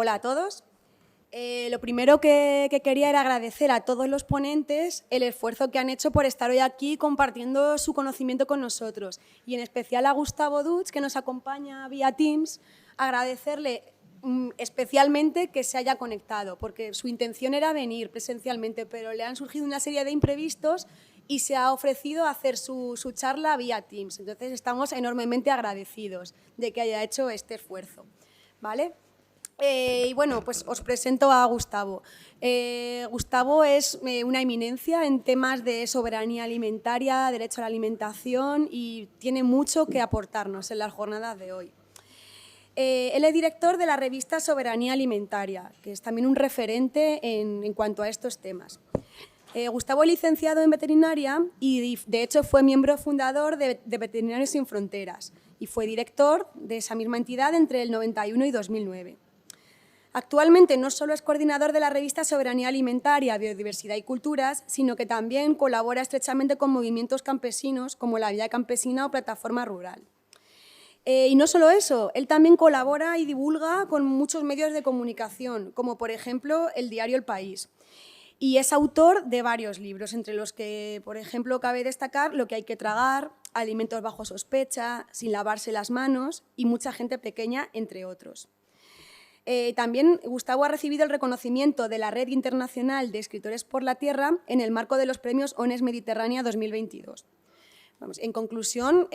Hola a todos. Lo primero que quería era agradecer a todos los ponentes el esfuerzo que han hecho por estar hoy aquí compartiendo su conocimiento con nosotros. Y en especial a Gustavo Dutz, que nos acompaña vía Teams, agradecerle especialmente que se haya conectado, porque su intención era venir presencialmente, pero le han surgido una serie de imprevistos y se ha ofrecido a hacer su charla vía Teams. Entonces, estamos enormemente agradecidos de que haya hecho este esfuerzo, ¿vale? Y bueno, pues os presento a Gustavo. Gustavo es una eminencia en temas de soberanía alimentaria, derecho a la alimentación y tiene mucho que aportarnos en las jornadas de hoy. Él es director de la revista Soberanía Alimentaria, que es también un referente en cuanto a estos temas. Gustavo es licenciado en veterinaria y, de hecho, fue miembro fundador de Veterinarios Sin Fronteras y fue director de esa misma entidad entre el 91 y 2009. Actualmente no solo es coordinador de la revista Soberanía Alimentaria, Biodiversidad y Culturas, sino que también colabora estrechamente con movimientos campesinos como la Vía Campesina o Plataforma Rural. Y no solo eso, él también colabora y divulga con muchos medios de comunicación, como por ejemplo el diario El País. Y es autor de varios libros, entre los que, por ejemplo, cabe destacar Lo que hay que tragar, Alimentos bajo sospecha, Sin lavarse las manos y Mucha gente pequeña, entre otros. También Gustavo ha recibido el reconocimiento de la Red Internacional de Escritores por la Tierra en el marco de los premios ONES Mediterránea 2022. Vamos, en conclusión,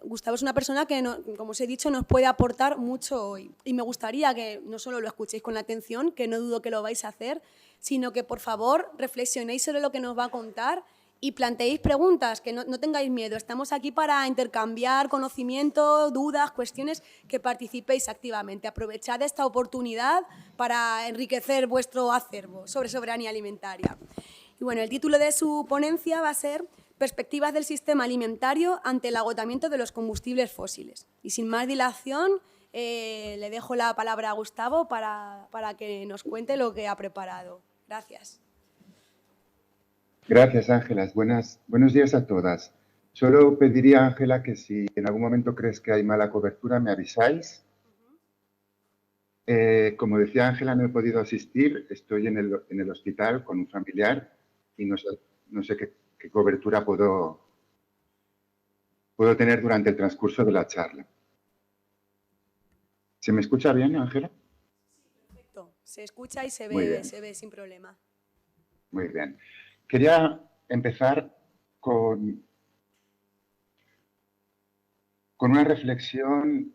Gustavo es una persona que, como os he dicho, nos puede aportar mucho hoy. Y me gustaría que no solo lo escuchéis con atención, que no dudo que lo vais a hacer, sino que, por favor, reflexionéis sobre lo que nos va a contar y planteéis preguntas, que no tengáis miedo. Estamos aquí para intercambiar conocimiento, dudas, cuestiones, que participéis activamente. Aprovechad esta oportunidad para enriquecer vuestro acervo sobre soberanía alimentaria. Y bueno, el título de su ponencia va a ser Perspectivas del sistema alimentario ante el agotamiento de los combustibles fósiles. Y sin más dilación, le dejo la palabra a Gustavo para que nos cuente lo que ha preparado. Gracias. Gracias, Ángela. Buenos días a todas. Solo pediría, Ángela, que si en algún momento crees que hay mala cobertura, me avisáis. Como decía Ángela, no he podido asistir. Estoy en el hospital con un familiar y no sé qué cobertura puedo tener durante el transcurso de la charla. ¿Se me escucha bien, Ángela? Sí, perfecto. Se escucha y se ve sin problema. Muy bien. Quería empezar con una reflexión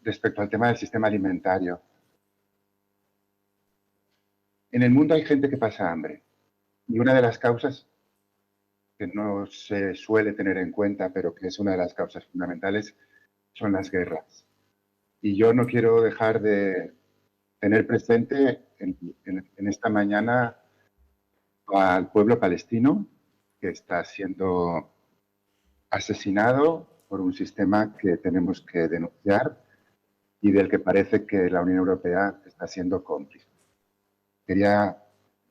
respecto al tema del sistema alimentario. En el mundo hay gente que pasa hambre y una de las causas que no se suele tener en cuenta, pero que es una de las causas fundamentales, son las guerras. Y yo no quiero dejar de tener presente en esta mañana al pueblo palestino que está siendo asesinado por un sistema que tenemos que denunciar y del que parece que la Unión Europea está siendo cómplice. Quería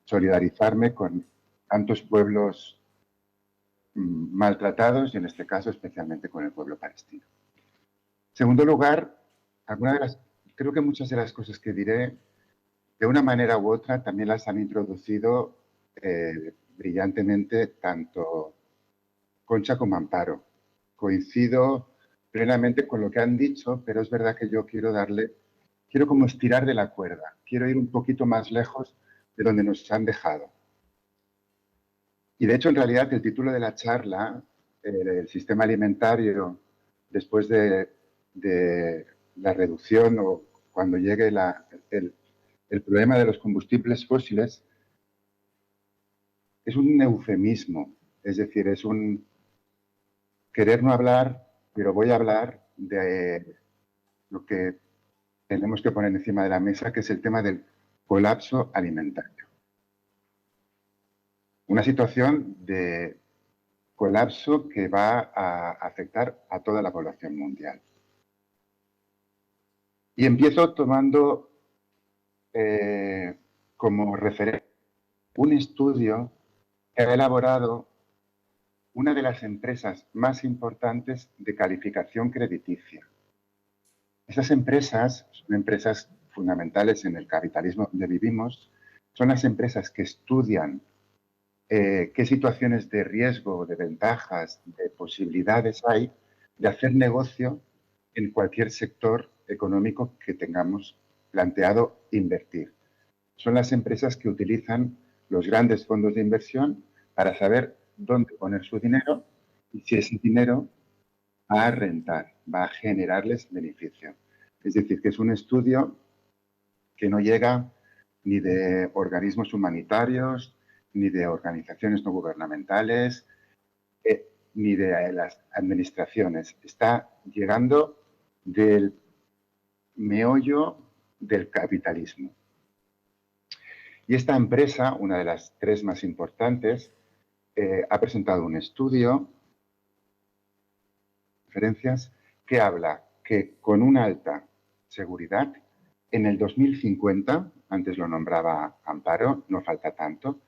solidarizarme con tantos pueblos maltratados y en este caso especialmente con el pueblo palestino. En segundo lugar, creo que muchas de las cosas que diré de una manera u otra también las han introducido brillantemente tanto Concha como Amparo. Coincido plenamente con lo que han dicho, pero es verdad que yo quiero como estirar de la cuerda, quiero ir un poquito más lejos de donde nos han dejado. Y de hecho, en realidad, el título de la charla, el sistema alimentario, después de la reducción o cuando llegue el problema de los combustibles fósiles, es un eufemismo, es decir, es un querer no hablar, pero voy a hablar de lo que tenemos que poner encima de la mesa, que es el tema del colapso alimentario. Una situación de colapso que va a afectar a toda la población mundial. Y empiezo tomando como referencia un estudio que ha elaborado una de las empresas más importantes de calificación crediticia. Esas empresas son empresas fundamentales en el capitalismo donde vivimos son las empresas que estudian qué situaciones de riesgo, de ventajas, de posibilidades hay de hacer negocio en cualquier sector económico que tengamos planteado invertir. Son las empresas que utilizan los grandes fondos de inversión para saber dónde poner su dinero y si ese dinero va a rentar, va a generarles beneficio. Es decir, que es un estudio que no llega ni de organismos humanitarios, ni de organizaciones no gubernamentales, ni de las administraciones. Está llegando del meollo del capitalismo. Y esta empresa, una de las tres más importantes, ha presentado un estudio, referencias, que habla que con una alta seguridad, en el 2050, antes lo nombraba Amparo, no falta tanto,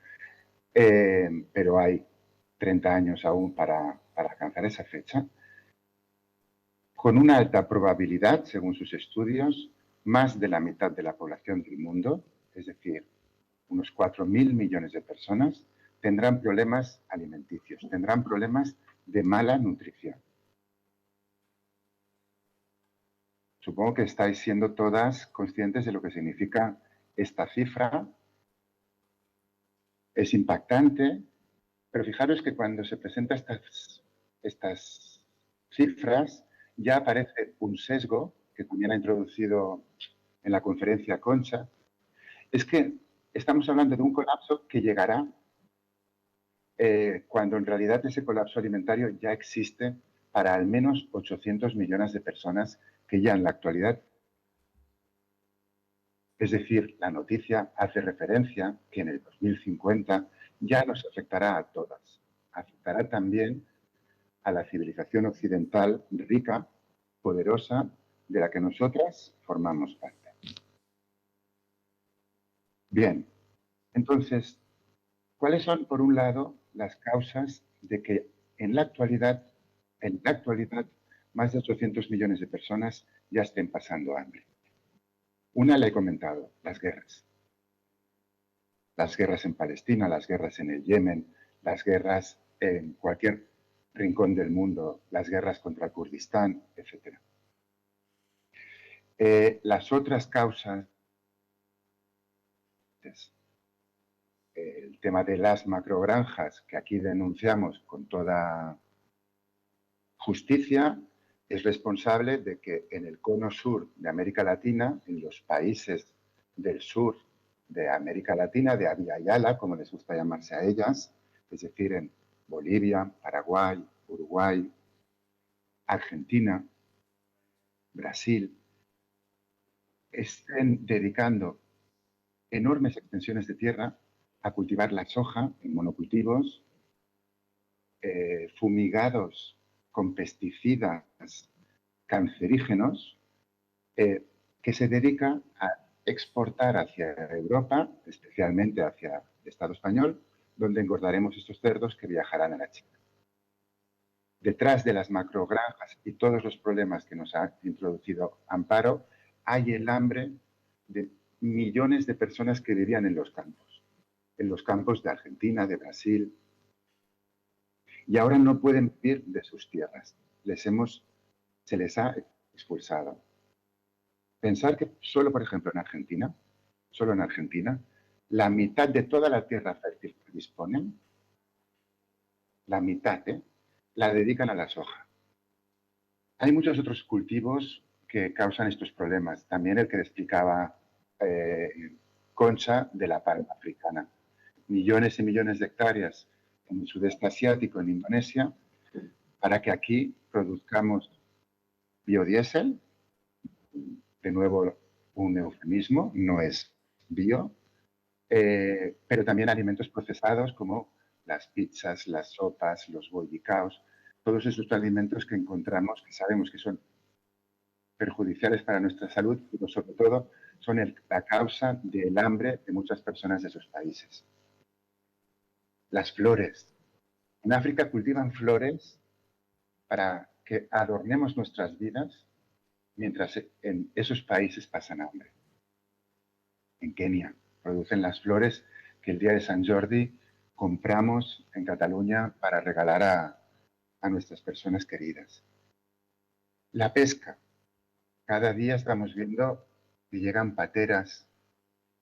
pero hay 30 años aún para alcanzar esa fecha, con una alta probabilidad, según sus estudios, más de la mitad de la población del mundo, es decir, unos 4.000 millones de personas, tendrán problemas alimenticios, tendrán problemas de mala nutrición. Supongo que estáis siendo todas conscientes de lo que significa esta cifra. Es impactante, pero fijaros que cuando se presentan estas cifras ya aparece un sesgo que también ha introducido en la conferencia Concha. Es que estamos hablando de un colapso que llegará cuando en realidad ese colapso alimentario ya existe para al menos 800 millones de personas que ya en la actualidad, es decir, la noticia hace referencia que en el 2050 ya nos afectará a todas. Afectará también a la civilización occidental rica, poderosa, de la que nosotras formamos parte. Bien, entonces, ¿cuáles son, por un lado, las causas de que en la actualidad, más de 800 millones de personas ya estén pasando hambre? Una la he comentado, las guerras. Las guerras en Palestina, las guerras en el Yemen, las guerras en cualquier rincón del mundo, las guerras contra el Kurdistán, etc. Las otras causas, el tema de las macrogranjas, que aquí denunciamos con toda justicia, es responsable de que en el cono sur de América Latina, en los países del sur de América Latina, de Abya Yala, como les gusta llamarse a ellas, es decir, en Bolivia, Paraguay, Uruguay, Argentina, Brasil, estén dedicando enormes extensiones de tierra a cultivar la soja en monocultivos, fumigados con pesticidas cancerígenos, que se dedica a exportar hacia Europa, especialmente hacia el Estado español, donde engordaremos estos cerdos que viajarán a la China. Detrás de las macrogranjas y todos los problemas que nos ha introducido Amparo, hay el hambre de millones de personas que vivían en los campos de Argentina, de Brasil, y ahora no pueden vivir de sus tierras. Se les ha expulsado. Pensar que solo, por ejemplo, solo en Argentina, la mitad de toda la tierra fértil que disponen, la mitad, la dedican a la soja. Hay muchos otros cultivos que causan estos problemas. También el que le explicaba Concha de la palma africana. Millones y millones de hectáreas en el sudeste asiático, en Indonesia, para que aquí produzcamos biodiesel, de nuevo un eufemismo, no es bio, pero también alimentos procesados como las pizzas, las sopas, los bollicaos, todos esos alimentos que encontramos, que sabemos que son perjudiciales para nuestra salud, pero sobre todo son la causa del hambre de muchas personas de esos países. Las flores. En África cultivan flores para que adornemos nuestras vidas mientras en esos países pasan hambre. en Kenia. Producen las flores que el día de San Jordi compramos en Cataluña para regalar a nuestras personas queridas. La pesca. Cada día estamos viendo que llegan pateras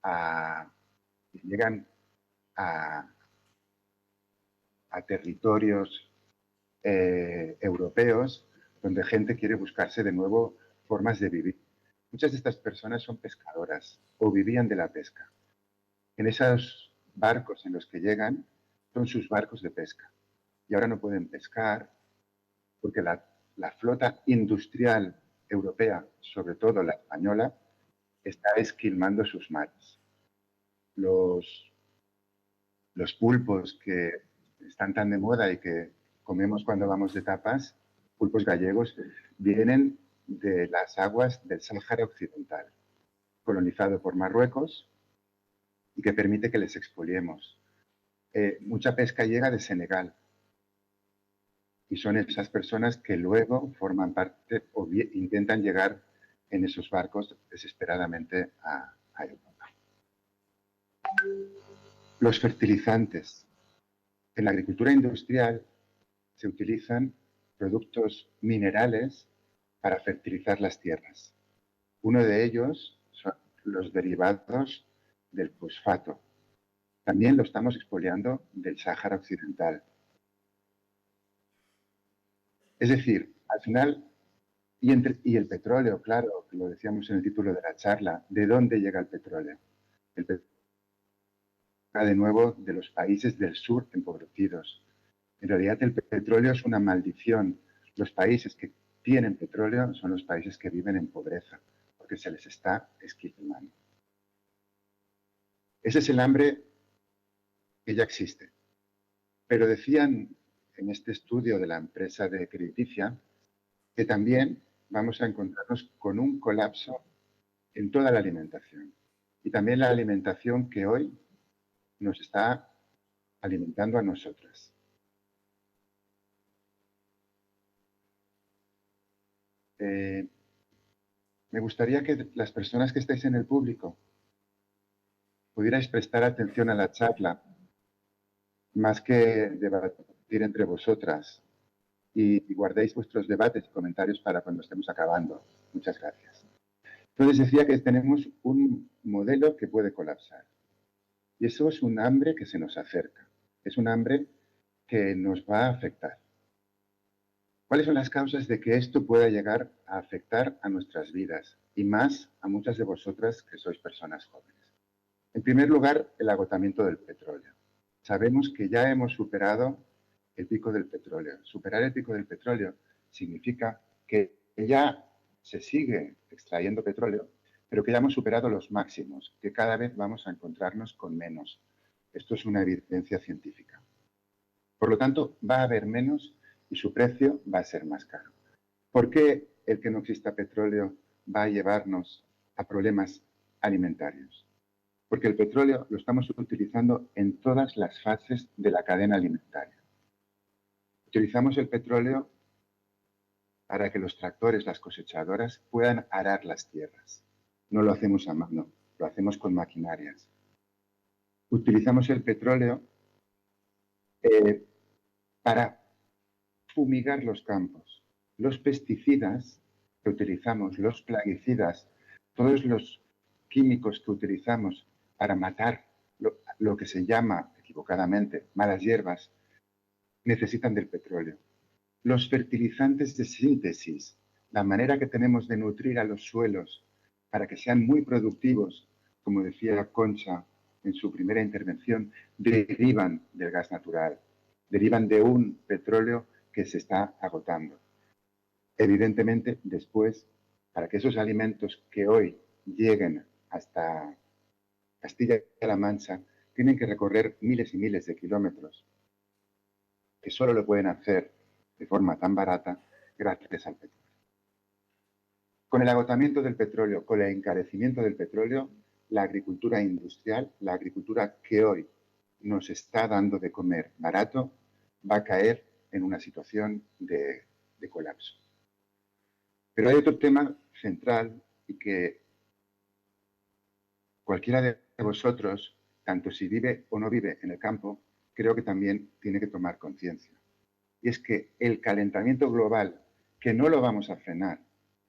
que llegan a territorios europeos donde gente quiere buscarse de nuevo formas de vivir. Muchas de estas personas son pescadoras o vivían de la pesca. En esos barcos en los que llegan son sus barcos de pesca y ahora no pueden pescar porque la flota industrial europea, sobre todo la española, está esquilmando sus mares. Los pulpos que están tan de moda y que comemos cuando vamos de tapas, pulpos gallegos, vienen de las aguas del Sáhara Occidental, colonizado por Marruecos y que permite que les expoliemos. Mucha pesca llega de Senegal y son esas personas que luego forman parte o intentan llegar en esos barcos desesperadamente a Europa. Los fertilizantes. En la agricultura industrial se utilizan productos minerales para fertilizar las tierras. Uno de ellos son los derivados del fosfato. También lo estamos expoliando del Sáhara Occidental. Es decir, al final, y el petróleo, claro, lo decíamos en el título de la charla, ¿de dónde llega el petróleo? El petróleo llega de nuevo de los países del sur empobrecidos. En realidad el petróleo es una maldición. Los países que tienen petróleo son los países que viven en pobreza, porque se les está esquilmando. Ese es el hambre que ya existe. Pero decían en este estudio de la empresa de Crediticia que también vamos a encontrarnos con un colapso en toda la alimentación. Y también la alimentación que hoy nos está alimentando a nosotras. Me gustaría que las personas que estáis en el público pudierais prestar atención a la charla más que debatir entre vosotras y guardéis vuestros debates y comentarios para cuando estemos acabando. Muchas gracias. Entonces decía que tenemos un modelo que puede colapsar y eso es un hambre que se nos acerca, es un hambre que nos va a afectar. ¿Cuáles son las causas de que esto pueda llegar a afectar a nuestras vidas y más a muchas de vosotras que sois personas jóvenes? En primer lugar, el agotamiento del petróleo. Sabemos que ya hemos superado el pico del petróleo. Superar el pico del petróleo significa que ya se sigue extrayendo petróleo, pero que ya hemos superado los máximos, que cada vez vamos a encontrarnos con menos. Esto es una evidencia científica. Por lo tanto, va a haber menos y su precio va a ser más caro. ¿Por qué el que no exista petróleo va a llevarnos a problemas alimentarios? Porque el petróleo lo estamos utilizando en todas las fases de la cadena alimentaria. Utilizamos el petróleo para que los tractores, las cosechadoras, puedan arar las tierras. No lo hacemos a mano, lo hacemos con maquinarias. Utilizamos el petróleo para fumigar los campos. Los pesticidas que utilizamos, los plaguicidas, todos los químicos que utilizamos para matar lo que se llama, equivocadamente, malas hierbas, necesitan del petróleo. Los fertilizantes de síntesis, la manera que tenemos de nutrir a los suelos para que sean muy productivos, como decía Concha en su primera intervención, derivan del gas natural, derivan de un petróleo que se está agotando. Evidentemente, después, para que esos alimentos que hoy lleguen hasta Castilla-La Mancha, tienen que recorrer miles y miles de kilómetros, que solo lo pueden hacer de forma tan barata gracias al petróleo. Con el agotamiento del petróleo, con el encarecimiento del petróleo, la agricultura industrial, la agricultura que hoy nos está dando de comer barato, va a caer en una situación de colapso. Pero hay otro tema central y que cualquiera de vosotros, tanto si vive o no vive en el campo, creo que también tiene que tomar conciencia. Y es que el calentamiento global, que no lo vamos a frenar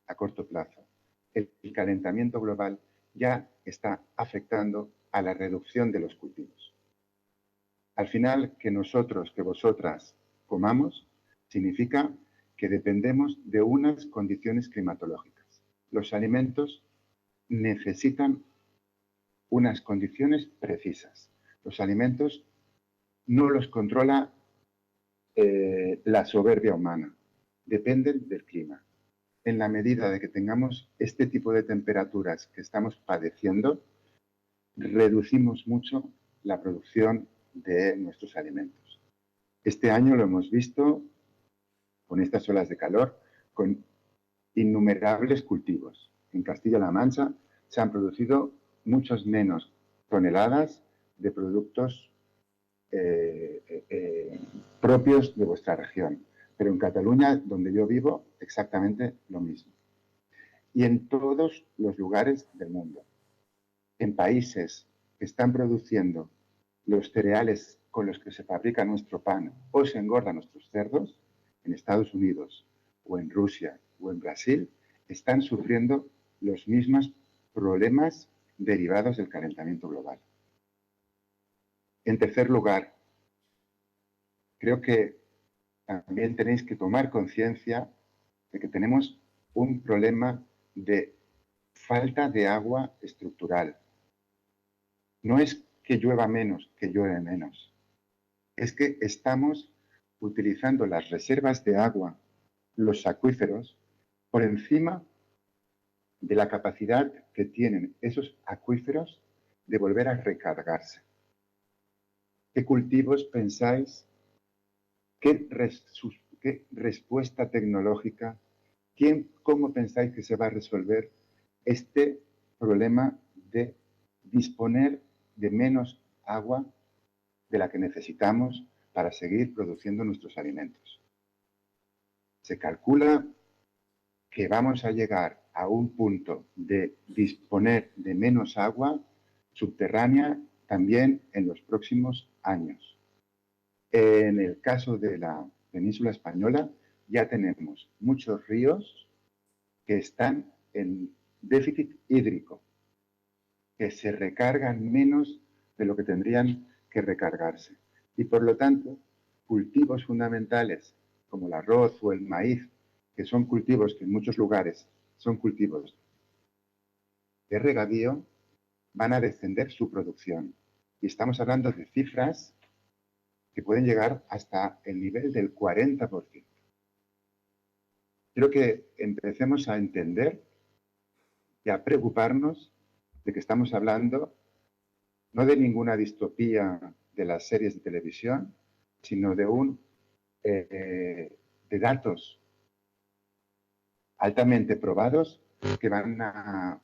a corto plazo, el calentamiento global ya está afectando a la reducción de los cultivos. Al final, que nosotros, que vosotras comamos, significa que dependemos de unas condiciones climatológicas. Los alimentos necesitan unas condiciones precisas. Los alimentos no los controla la soberbia humana, dependen del clima. En la medida de que tengamos este tipo de temperaturas que estamos padeciendo, reducimos mucho la producción de nuestros alimentos. Este año lo hemos visto con estas olas de calor, con innumerables cultivos. En Castilla-La Mancha se han producido muchos menos toneladas de productos propios de vuestra región. Pero en Cataluña, donde yo vivo, exactamente lo mismo. Y en todos los lugares del mundo. En países que están produciendo los cereales con los que se fabrica nuestro pan o se engordan nuestros cerdos, en Estados Unidos o en Rusia o en Brasil, están sufriendo los mismos problemas derivados del calentamiento global. En tercer lugar, creo que también tenéis que tomar conciencia de que tenemos un problema de falta de agua estructural. No es que llueva menos, que llueve menos. Es que estamos utilizando las reservas de agua, los acuíferos, por encima de la capacidad que tienen esos acuíferos de volver a recargarse. ¿Qué cultivos pensáis? ¿Qué respuesta tecnológica? ¿Cómo pensáis que se va a resolver este problema de disponer de menos agua de la que necesitamos para seguir produciendo nuestros alimentos? Se calcula que vamos a llegar a un punto de disponer de menos agua subterránea también en los próximos años. En el caso de la península española ya tenemos muchos ríos que están en déficit hídrico, que se recargan menos de lo que tendrían que recargarse. Y por lo tanto, cultivos fundamentales como el arroz o el maíz, que son cultivos que en muchos lugares son cultivos de regadío, van a descender su producción. Y estamos hablando de cifras que pueden llegar hasta el nivel del 40%. Quiero que empecemos a entender y a preocuparnos de que estamos hablando no de ninguna distopía de las series de televisión, sino de datos altamente probados que van a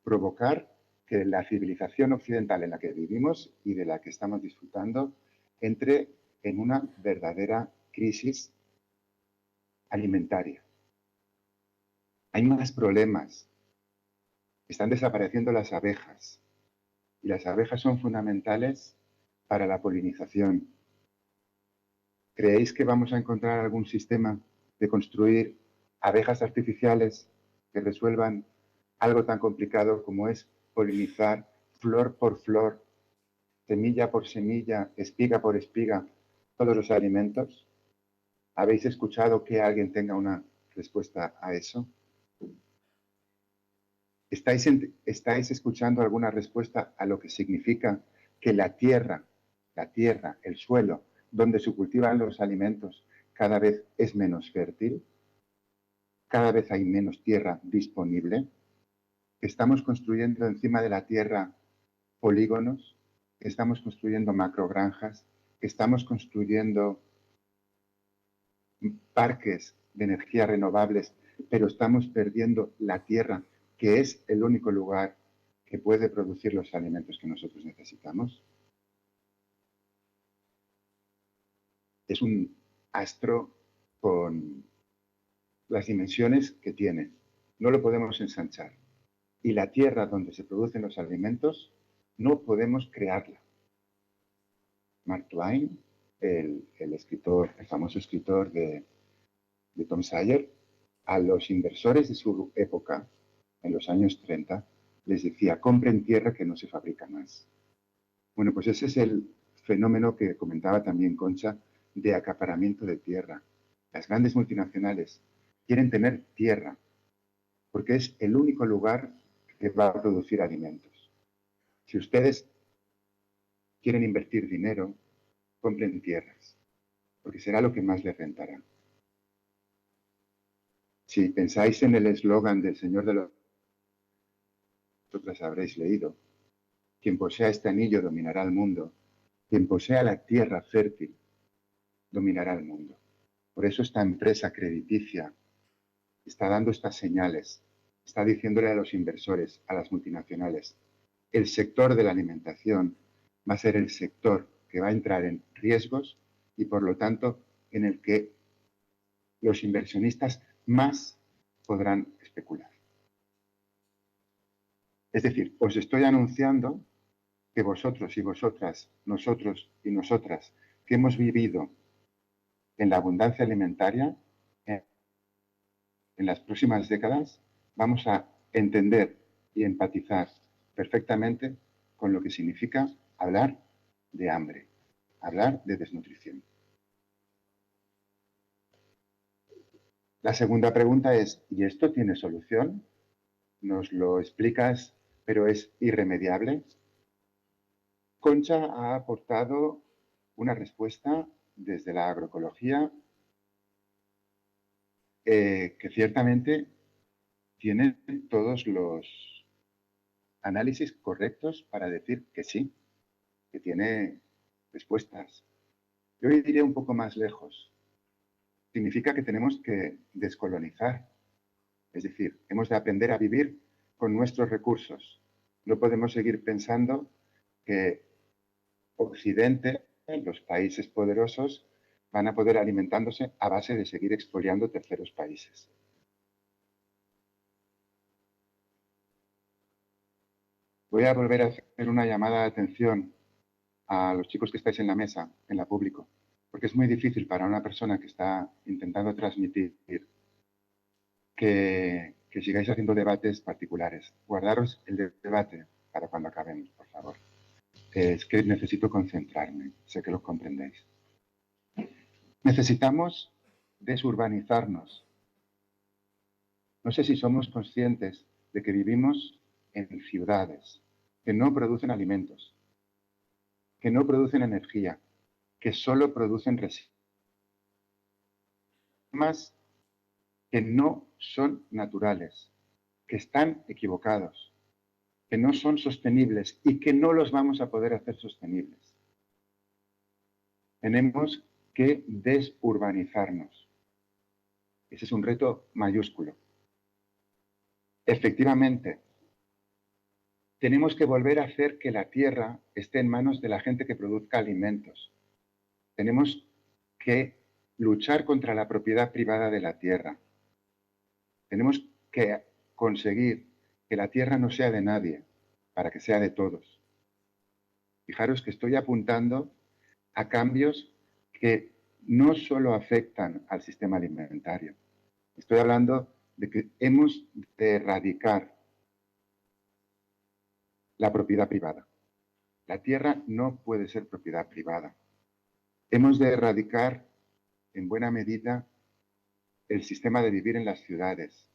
provocar que la civilización occidental en la que vivimos y de la que estamos disfrutando entre en una verdadera crisis alimentaria. Hay más problemas. Están desapareciendo las abejas. Y las abejas son fundamentales para la polinización. ¿Creéis que vamos a encontrar algún sistema de construir abejas artificiales que resuelvan algo tan complicado como es polinizar flor por flor, semilla por semilla, espiga por espiga, todos los alimentos? ¿Habéis escuchado que alguien tenga una respuesta a eso? ¿Estáis escuchando alguna respuesta a lo que significa que la tierra, el suelo, donde se cultivan los alimentos, cada vez es menos fértil? ¿Cada vez hay menos tierra disponible? ¿Estamos construyendo encima de la tierra polígonos? ¿Estamos construyendo macrogranjas? ¿Estamos construyendo parques de energías renovables, pero estamos perdiendo la tierra, que es el único lugar que puede producir los alimentos que nosotros necesitamos? Es un astro con las dimensiones que tiene. No lo podemos ensanchar. y la tierra donde se producen los alimentos no podemos crearla. Mark Twain, el escritor, el famoso escritor de Tom Sawyer, a los inversores de su época, en los años 30, les decía, compren tierra que no se fabrica más. Bueno, pues ese es el fenómeno que comentaba también Concha, de acaparamiento de tierra. Las grandes multinacionales quieren tener tierra, porque es el único lugar que va a producir alimentos. Si ustedes quieren invertir dinero, compren tierras, porque será lo que más les rentará. Si pensáis en el eslogan del Señor de los... Vosotras habréis leído, quien posea este anillo dominará el mundo, quien posea la tierra fértil dominará el mundo. Por eso esta empresa crediticia está dando estas señales, está diciéndole a los inversores, a las multinacionales, el sector de la alimentación va a ser el sector que va a entrar en riesgos y por lo tanto en el que los inversionistas más podrán especular. Es decir, os estoy anunciando que vosotros y vosotras, nosotros y nosotras, que hemos vivido en la abundancia alimentaria, en las próximas décadas vamos a entender y empatizar perfectamente con lo que significa hablar de hambre, hablar de desnutrición. La segunda pregunta es, ¿y esto tiene solución? ¿Nos lo explicas, pero es irremediable? Concha ha aportado una respuesta desde la agroecología que ciertamente tiene todos los análisis correctos para decir que sí, que tiene respuestas. Yo iré un poco más lejos. Significa que tenemos que descolonizar. Es decir, hemos de aprender a vivir con nuestros recursos. No podemos seguir pensando que Occidente, los países poderosos, van a poder alimentándose a base de seguir expoliando terceros países. Voy a volver a hacer una llamada de atención a los chicos que estáis en la mesa, en la público, porque es muy difícil para una persona que está intentando transmitir que sigáis haciendo debates particulares. Guardaros el debate para cuando acabemos, por favor. Es que necesito concentrarme, sé que lo comprendéis. Necesitamos desurbanizarnos. No sé si somos conscientes de que vivimos en ciudades que no producen alimentos, que no producen energía, que solo producen residuos, que no son naturales, que están equivocados, que no son sostenibles y que no los vamos a poder hacer sostenibles. Tenemos que desurbanizarnos. Ese es un reto mayúsculo. Efectivamente, tenemos que volver a hacer que la tierra esté en manos de la gente que produzca alimentos. Tenemos que luchar contra la propiedad privada de la tierra. Tenemos que conseguir que la tierra no sea de nadie, para que sea de todos. Fijaros que estoy apuntando a cambios que no solo afectan al sistema alimentario. Estoy hablando de que hemos de erradicar la propiedad privada. La tierra no puede ser propiedad privada. Hemos de erradicar, en buena medida, el sistema de vivir en las ciudades.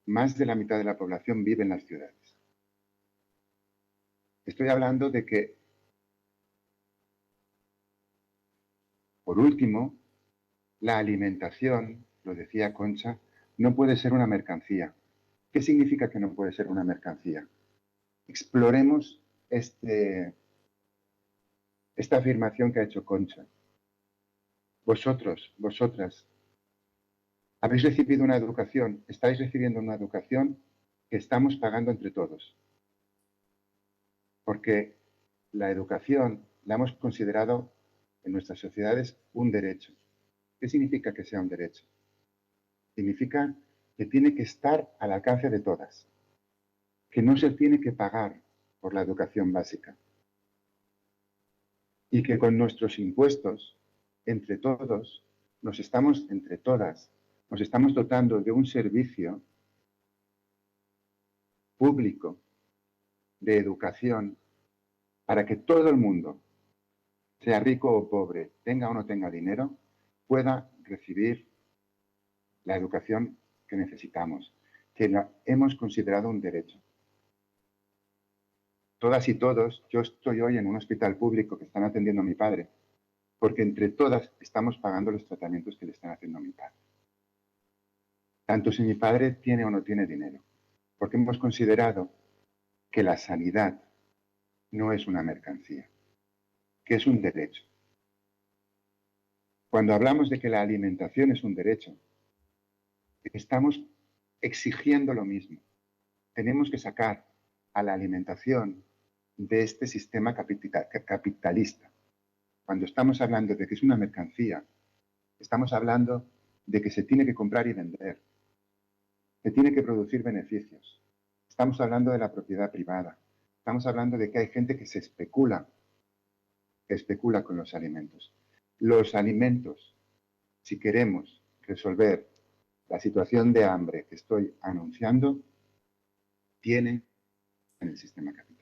Más de la mitad de la población vive en las ciudades. Estoy hablando de que, por último, la alimentación, lo decía Concha, no puede ser una mercancía. ¿Qué significa que no puede ser una mercancía? Exploremos esta afirmación que ha hecho Concha. Vosotros, vosotras, habéis recibido una educación, estáis recibiendo una educación que estamos pagando entre todos. Porque la educación la hemos considerado en nuestras sociedades un derecho. ¿Qué significa que sea un derecho? Significa que tiene que estar al alcance de todas, que no se tiene que pagar por la educación básica y que con nuestros impuestos, entre todos, entre todas, nos estamos dotando de un servicio público de educación para que todo el mundo, sea rico o pobre, tenga o no tenga dinero, pueda recibir la educación que necesitamos, que la hemos considerado un derecho. Todas y todos, yo estoy hoy en un hospital público que están atendiendo a mi padre, porque entre todas estamos pagando los tratamientos que le están haciendo a mi padre. Tanto si mi padre tiene o no tiene dinero, porque hemos considerado que la sanidad no es una mercancía, que es un derecho. Cuando hablamos de que la alimentación es un derecho, estamos exigiendo lo mismo. Tenemos que sacar a la alimentación de este sistema capitalista. Cuando estamos hablando de que es una mercancía, estamos hablando de que se tiene que comprar y vender, que tiene que producir beneficios. Estamos hablando de la propiedad privada. Estamos hablando de que hay gente que especula con los alimentos. Los alimentos, si queremos resolver la situación de hambre que estoy anunciando, tienen en el sistema capitalista.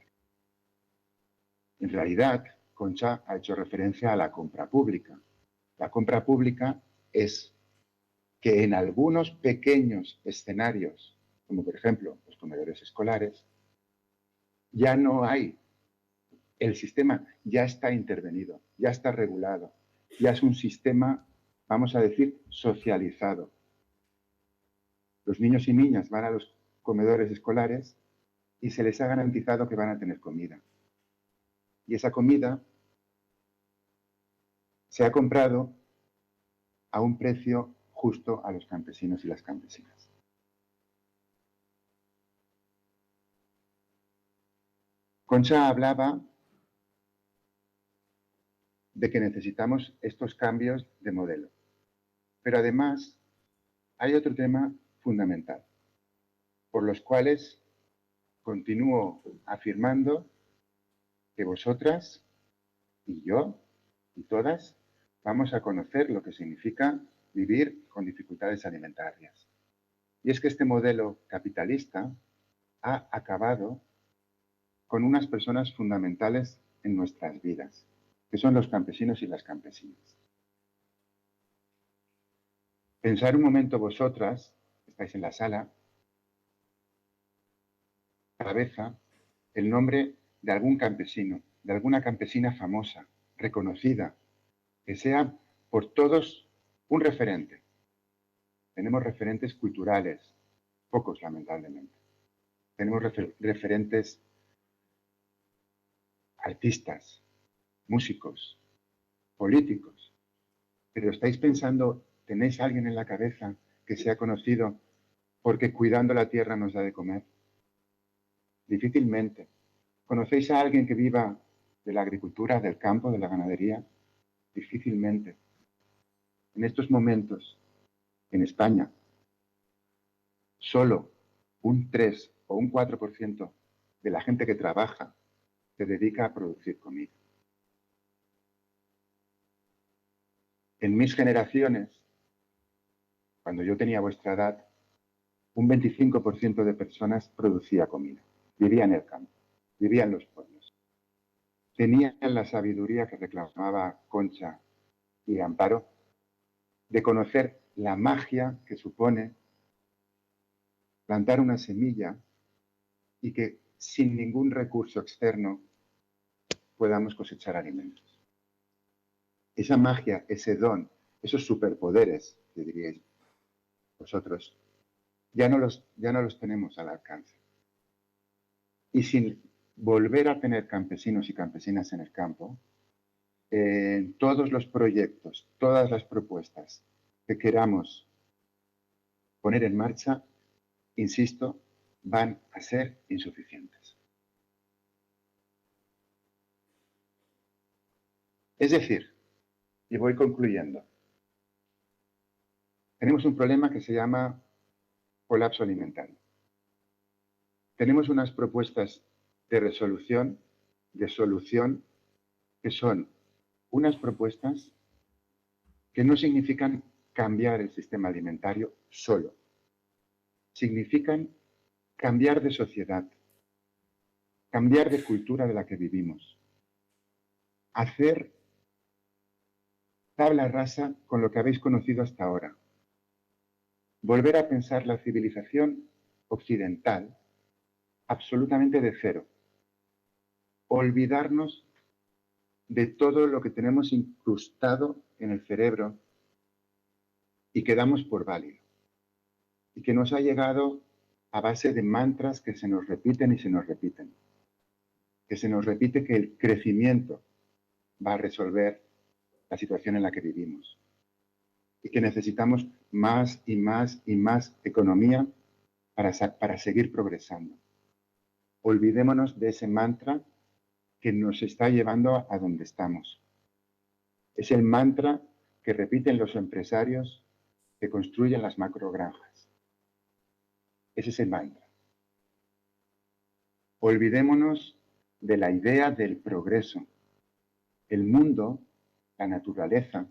En realidad, Concha ha hecho referencia a la compra pública. La compra pública es que en algunos pequeños escenarios, como por ejemplo los comedores escolares, ya no hay, el sistema ya está intervenido, ya está regulado, ya es un sistema, vamos a decir, socializado. Los niños y niñas van a los comedores escolares y se les ha garantizado que van a tener comida. Y esa comida se ha comprado a un precio justo a los campesinos y las campesinas. Concha hablaba de que necesitamos estos cambios de modelo. Pero además hay otro tema fundamental, por los cuales continúo afirmando que vosotras y yo y todas vamos a conocer lo que significa vivir con dificultades alimentarias. Y es que este modelo capitalista ha acabado con unas personas fundamentales en nuestras vidas, que son los campesinos y las campesinas. Pensar un momento vosotras, que estáis en la sala, cabeza el nombre de algún campesino, de alguna campesina famosa, reconocida, que sea por todos un referente. Tenemos referentes culturales, pocos lamentablemente. Tenemos referentes artistas, músicos, políticos. Pero estáis pensando, ¿tenéis a alguien en la cabeza que sea conocido porque cuidando la tierra nos da de comer? Difícilmente. ¿Conocéis a alguien que viva de la agricultura, del campo, de la ganadería? Difícilmente. En estos momentos, en España, solo un 3 o un 4% de la gente que trabaja se dedica a producir comida. En mis generaciones, cuando yo tenía vuestra edad, un 25% de personas producía comida, vivía en el campo, vivía en los pueblos. Tenían la sabiduría que reclamaba Concha y Amparo de conocer la magia que supone plantar una semilla y que sin ningún recurso externo podamos cosechar alimentos. Esa magia, ese don, esos superpoderes, que diríais vosotros, ya no los tenemos al alcance. Y sin volver a tener campesinos y campesinas en el campo, todos los proyectos, todas las propuestas que queramos poner en marcha, insisto, van a ser insuficientes. Es decir, y voy concluyendo, tenemos un problema que se llama colapso alimentario. tenemos unas propuestas de solución, que son unas propuestas que no significan cambiar el sistema alimentario solo, significan cambiar de sociedad, cambiar de cultura de la que vivimos, hacer tabla rasa con lo que habéis conocido hasta ahora, volver a pensar la civilización occidental absolutamente de cero, olvidarnos de todo lo que tenemos incrustado en el cerebro y que damos por válido, y que nos ha llegado a base de mantras que se nos repiten y se nos repiten, que se nos repite que el crecimiento va a resolver la situación en la que vivimos y que necesitamos más y más y más economía para seguir progresando. Olvidémonos de ese mantra que nos está llevando a donde estamos. Es el mantra que repiten los empresarios que construyen las macrogranjas. Ese es el mantra. Olvidémonos de la idea del progreso. El mundo, la naturaleza,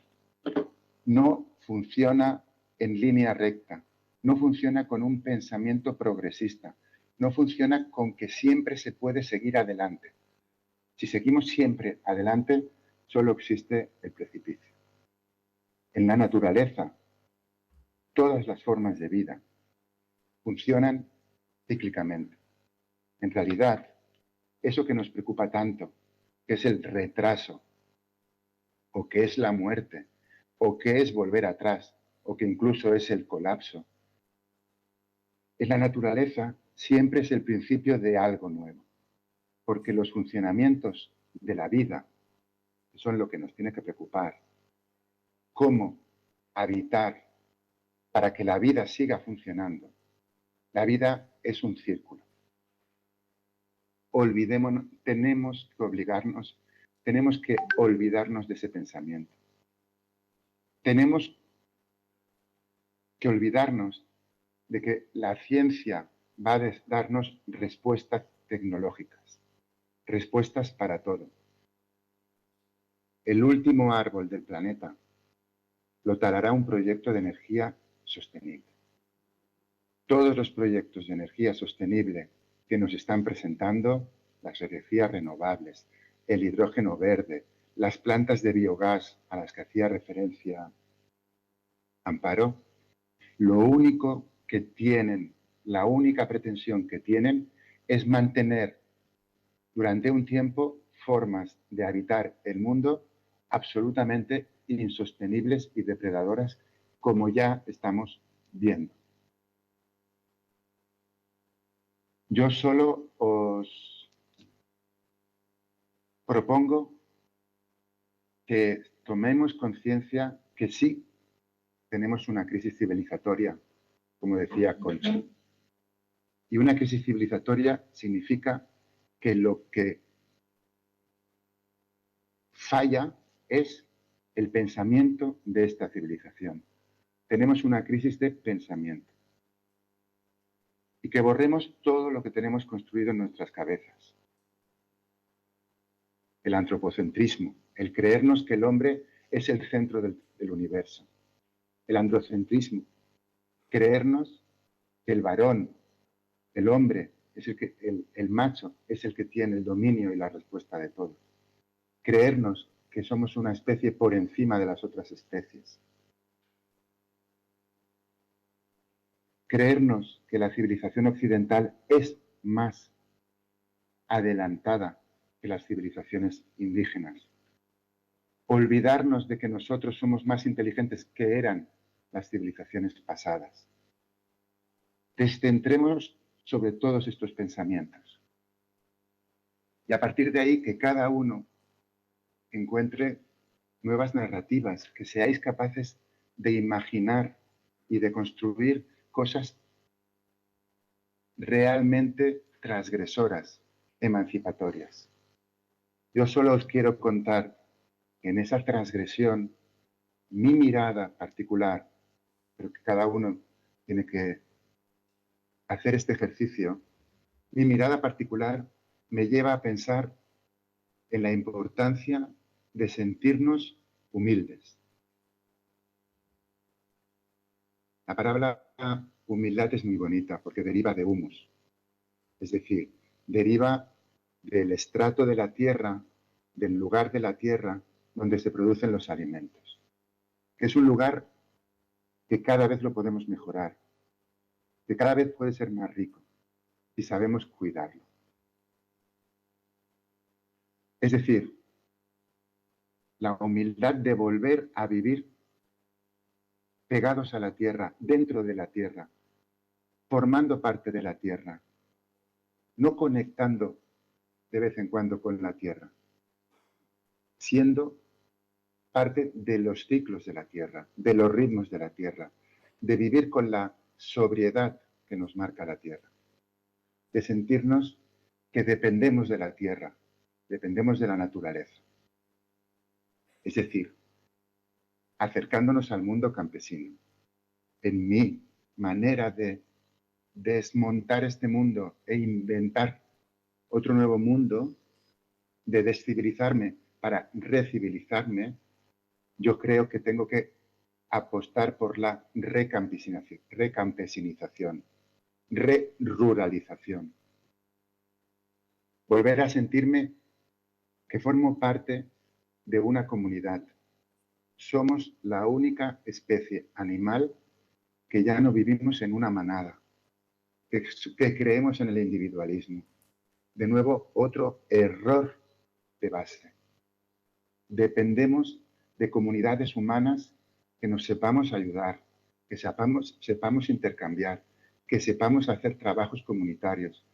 no funciona en línea recta, no funciona con un pensamiento progresista, no funciona con que siempre se puede seguir adelante. Si seguimos siempre adelante, solo existe el precipicio. En la naturaleza, todas las formas de vida funcionan cíclicamente. En realidad, eso que nos preocupa tanto, que es el retraso, o que es la muerte, o que es volver atrás, o que incluso es el colapso, en la naturaleza siempre es el principio de algo nuevo, porque los funcionamientos de la vida son lo que nos tiene que preocupar. Cómo habitar para que la vida siga funcionando. La vida es un círculo. Olvidémonos, tenemos que olvidarnos de ese pensamiento. Tenemos que olvidarnos de que la ciencia va a darnos respuestas tecnológicas, respuestas para todo. El último árbol del planeta lo talará un proyecto de energía sostenible. Todos los proyectos de energía sostenible que nos están presentando, las energías renovables, el hidrógeno verde, las plantas de biogás a las que hacía referencia Amparo, lo único que tienen, la única pretensión que tienen es mantener durante un tiempo formas de habitar el mundo absolutamente insostenibles y depredadoras, como ya estamos viendo. Yo solo os propongo que tomemos conciencia que sí tenemos una crisis civilizatoria, como decía Concha. Y una crisis civilizatoria significa que lo que falla es el pensamiento de esta civilización. Tenemos una crisis de pensamiento. Y que borremos todo lo que tenemos construido en nuestras cabezas. El antropocentrismo, el creernos que el hombre es el centro del universo. El androcentrismo, creernos que el varón, el hombre, es el macho es el que tiene el dominio y la respuesta de todo. Creernos que somos una especie por encima de las otras especies. Creernos que la civilización occidental es más adelantada que las civilizaciones indígenas. Olvidarnos de que nosotros somos más inteligentes que eran las civilizaciones pasadas. Descentremos sobre todos estos pensamientos. Y a partir de ahí que cada uno encuentre nuevas narrativas, que seáis capaces de imaginar y de construir cosas realmente transgresoras, emancipatorias. Yo solo os quiero contar que en esa transgresión, mi mirada particular, pero que cada uno tiene que hacer este ejercicio, Mi mirada particular me lleva a pensar en la importancia de sentirnos humildes. La palabra humildad es muy bonita porque deriva de humus, es decir, deriva del estrato de la tierra, del lugar de la tierra donde se producen los alimentos, que es un lugar que cada vez lo podemos mejorar, que cada vez puede ser más rico si sabemos cuidarlo. Es decir, la humildad de volver a vivir pegados a la tierra, dentro de la tierra, formando parte de la tierra, no conectando de vez en cuando con la tierra, siendo parte de los ciclos de la tierra, de los ritmos de la tierra, de vivir con la sobriedad que nos marca la tierra, de sentirnos que dependemos de la tierra, dependemos de la naturaleza. Es decir, acercándonos al mundo campesino. En mi manera de desmontar este mundo e inventar otro nuevo mundo, de descivilizarme para recivilizarme, yo creo que tengo que apostar por la recampesinización, reruralización. Volver a sentirme que formo parte de una comunidad. Somos la única especie animal que ya no vivimos en una manada, que creemos en el individualismo. De nuevo, otro error de base. Dependemos de comunidades humanas que nos sepamos ayudar, que sepamos intercambiar, que sepamos hacer trabajos comunitarios,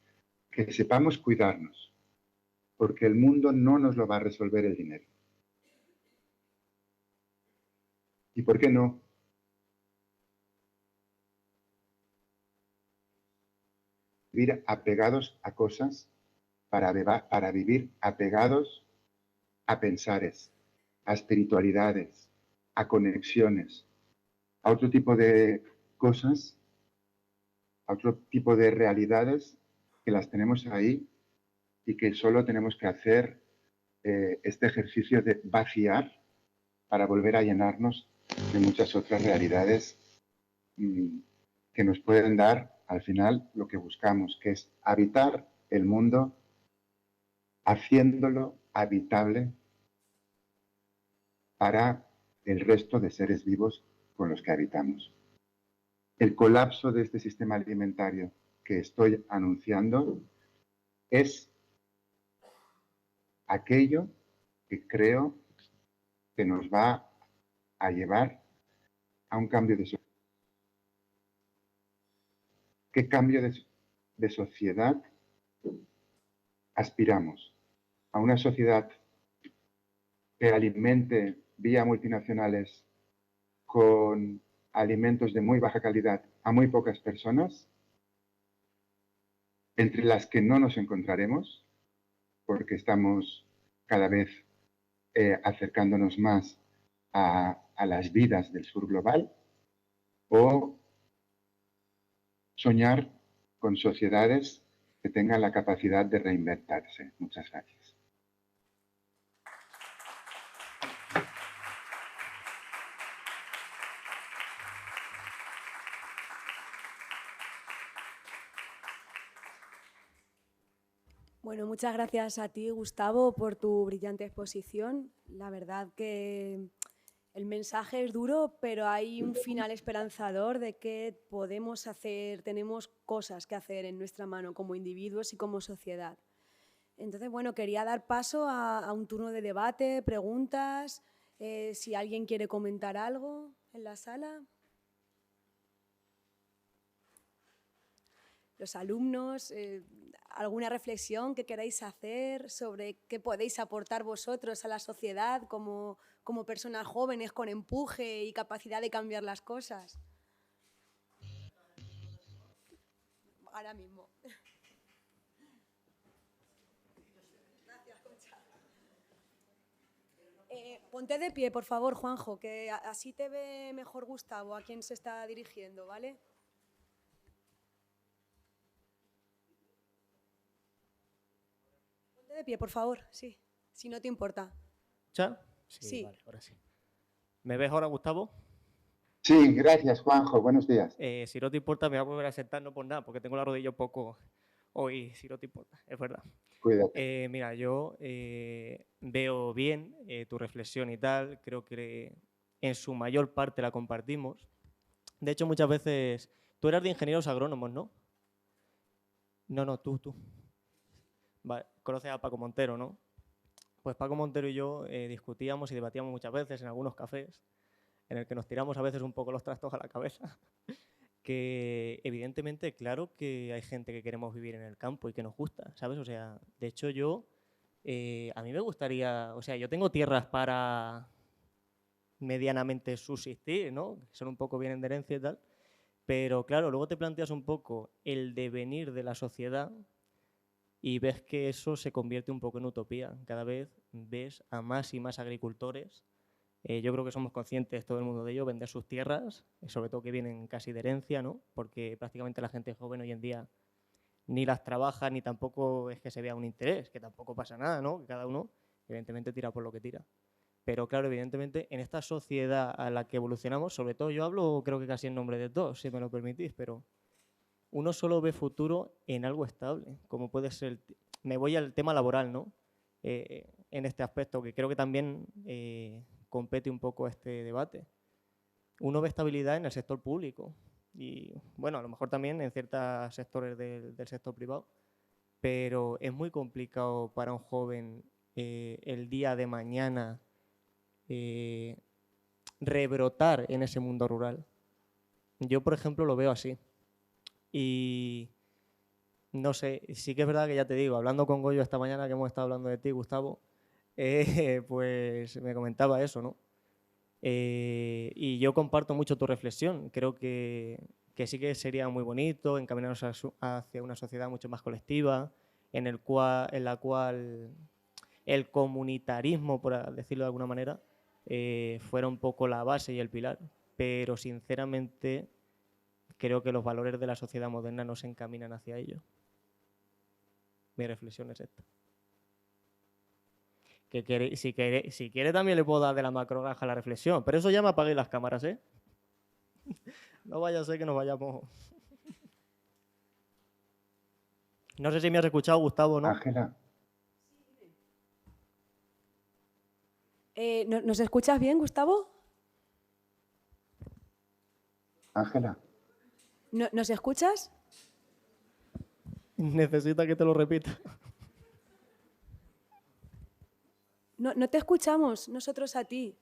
que sepamos cuidarnos, porque el mundo no nos lo va a resolver el dinero. ¿Y por qué no? Vivir apegados a cosas para vivir apegados a pensares, a espiritualidades, a conexiones, a otro tipo de cosas, a otro tipo de realidades que las tenemos ahí y que solo tenemos que hacer este ejercicio de vaciar para volver a llenarnos de muchas otras realidades que nos pueden dar al final lo que buscamos, que es habitar el mundo haciéndolo habitable para el resto de seres vivos con los que habitamos. El colapso de este sistema alimentario que estoy anunciando es aquello que creo que nos va a llevar a un cambio de sociedad. ¿Qué cambio de sociedad aspiramos? ¿A una sociedad que alimente vía multinacionales con alimentos de muy baja calidad a muy pocas personas, entre las que no nos encontraremos, porque estamos cada vez acercándonos más a las vidas del sur global, o soñar con sociedades que tengan la capacidad de reinventarse? Muchas gracias. Bueno, muchas gracias a ti, Gustavo, por tu brillante exposición. La verdad que el mensaje es duro, pero hay un final esperanzador de que podemos hacer, tenemos cosas que hacer en nuestra mano como individuos y como sociedad. Entonces, bueno, quería dar paso a un turno de debate, preguntas, si alguien quiere comentar algo en la sala. Los alumnos, alguna reflexión que queráis hacer sobre qué podéis aportar vosotros a la sociedad como personas jóvenes con empuje y capacidad de cambiar las cosas. Ahora mismo. Gracias, Concha. Ponte de pie, por favor, Juanjo, que así te ve mejor Gustavo, a quien se está dirigiendo, ¿vale? Ponte de pie, por favor, sí, si no te importa. ¿Escucha? Sí. Vale, ahora sí. ¿Me ves ahora, Gustavo? Sí, gracias, Juanjo. Buenos días. Si no te importa, me voy a volver a sentar, no por nada, porque tengo la rodilla un poco hoy, si no te importa, es verdad. Cuídate. Mira, yo veo bien tu reflexión y tal, creo que en su mayor parte la compartimos. De hecho, muchas veces, tú eras de ingenieros agrónomos, ¿no? No, tú. Vale, conoces a Paco Montero, ¿no? Pues Paco Montero y yo discutíamos y debatíamos muchas veces en algunos cafés, en el que nos tiramos a veces un poco los trastos a la cabeza, que evidentemente, claro que hay gente que queremos vivir en el campo y que nos gusta, ¿sabes? O sea, de hecho yo, a mí me gustaría, o sea, yo tengo tierras para medianamente subsistir, ¿no? Que son un poco bien en herencia y tal, pero claro, luego te planteas un poco el devenir de la sociedad y ves que eso se convierte un poco en utopía. Cada vez ves a más y más agricultores. Yo creo que somos conscientes todo el mundo de ello, vender sus tierras, sobre todo que vienen casi de herencia, ¿no? Porque prácticamente la gente joven hoy en día ni las trabaja ni tampoco es que se vea un interés, que tampoco pasa nada, ¿no? Que cada uno evidentemente tira por lo que tira. Pero claro, evidentemente en esta sociedad a la que evolucionamos, sobre todo yo hablo creo que casi en nombre de todos, si me lo permitís, pero uno solo ve futuro en algo estable, como puede ser, me voy al tema laboral, ¿no? En este aspecto, que creo que también compete un poco a este debate. Uno ve estabilidad en el sector público y, bueno, a lo mejor también en ciertos sectores del sector privado, pero es muy complicado para un joven el día de mañana rebrotar en ese mundo rural. Yo, por ejemplo, lo veo así. Y no sé, sí que es verdad que ya te digo, hablando con Goyo esta mañana que hemos estado hablando de ti, Gustavo, pues me comentaba eso, ¿no? Y yo comparto mucho tu reflexión. Creo que sí que sería muy bonito encaminarnos hacia una sociedad mucho más colectiva, en la cual el comunitarismo, por decirlo de alguna manera, fuera un poco la base y el pilar. Pero sinceramente creo que los valores de la sociedad moderna no se encaminan hacia ello. Mi reflexión es esta. Si quiere también le puedo dar de la macrogranja la reflexión, pero eso ya me apagué las cámaras, ¿eh? No vaya a ser que nos vayamos. No sé si me has escuchado, Gustavo, ¿no? Ángela. ¿Nos escuchas bien, Gustavo? Ángela. ¿Nos escuchas? Necesita que te lo repita. No te escuchamos nosotros a ti.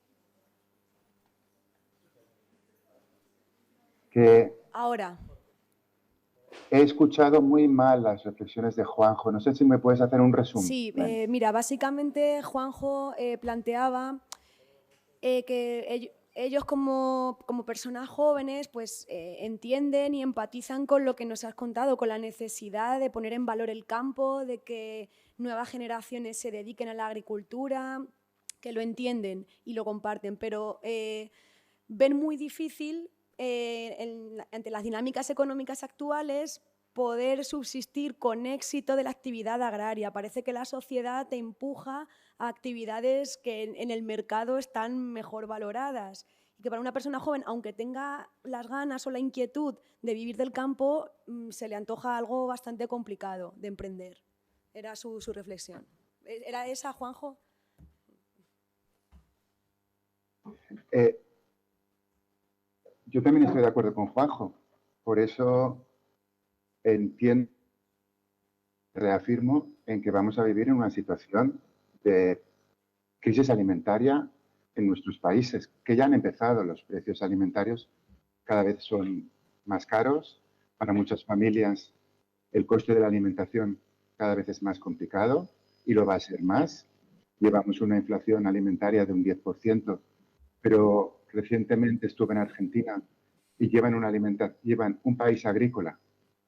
Que Ahora. he escuchado muy mal las reflexiones de Juanjo. No sé si me puedes hacer un resumen. Sí, mira, básicamente Juanjo planteaba que ellos como personas jóvenes pues entienden y empatizan con lo que nos has contado, con la necesidad de poner en valor el campo, de que nuevas generaciones se dediquen a la agricultura, que lo entienden y lo comparten, pero ven muy difícil ante las dinámicas económicas actuales poder subsistir con éxito de la actividad agraria. Parece que la sociedad te empuja a actividades que en el mercado están mejor valoradas y que para una persona joven, aunque tenga las ganas o la inquietud de vivir del campo, se le antoja algo bastante complicado de emprender. Era su reflexión. ¿Era esa, Juanjo? Yo también estoy de acuerdo con Juanjo. Por eso entiendo, reafirmo en que vamos a vivir en una situación de crisis alimentaria en nuestros países, que ya han empezado. Los precios alimentarios cada vez son más caros. Para muchas familias el coste de la alimentación cada vez es más complicado y lo va a ser más. Llevamos una inflación alimentaria de un 10%, pero recientemente estuve en Argentina y llevan un país agrícola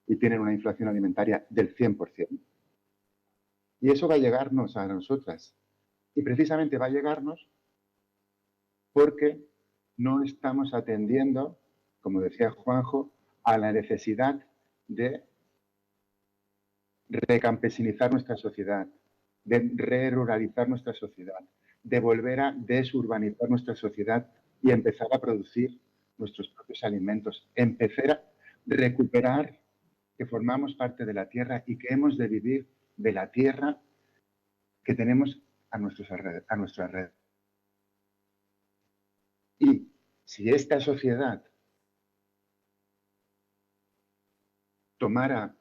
y tienen una inflación alimentaria del 100%. Y eso va a llegarnos a nosotras. Y precisamente va a llegarnos porque no estamos atendiendo, como decía Juanjo, a la necesidad de recampesinizar nuestra sociedad, de ruralizar nuestra sociedad, de volver a desurbanizar nuestra sociedad y empezar a producir nuestros propios alimentos, empezar a recuperar que formamos parte de la tierra y que hemos de vivir de la tierra que tenemos a nuestro alrededor. Y si esta sociedad tomara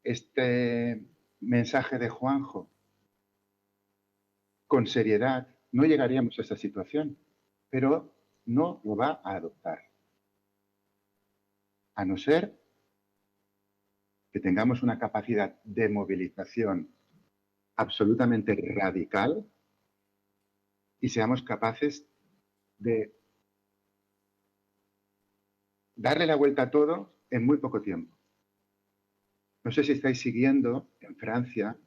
este mensaje de Juanjo con seriedad, no llegaríamos a esa situación, pero no lo va a adoptar. A no ser que tengamos una capacidad de movilización absolutamente radical y seamos capaces de darle la vuelta a todo en muy poco tiempo. No sé si estáis siguiendo en Francia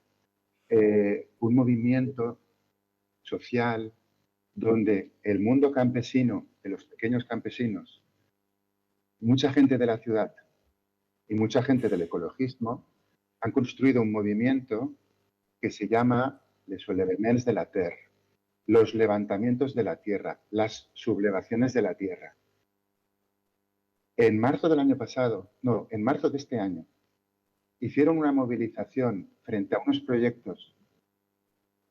un movimiento social donde el mundo campesino, de los pequeños campesinos, mucha gente de la ciudad y mucha gente del ecologismo han construido un movimiento que se llama les soulèvements de la terre, los levantamientos de la tierra, las sublevaciones de la tierra. En marzo del año pasado, no, en marzo de este año, hicieron una movilización frente a unos proyectos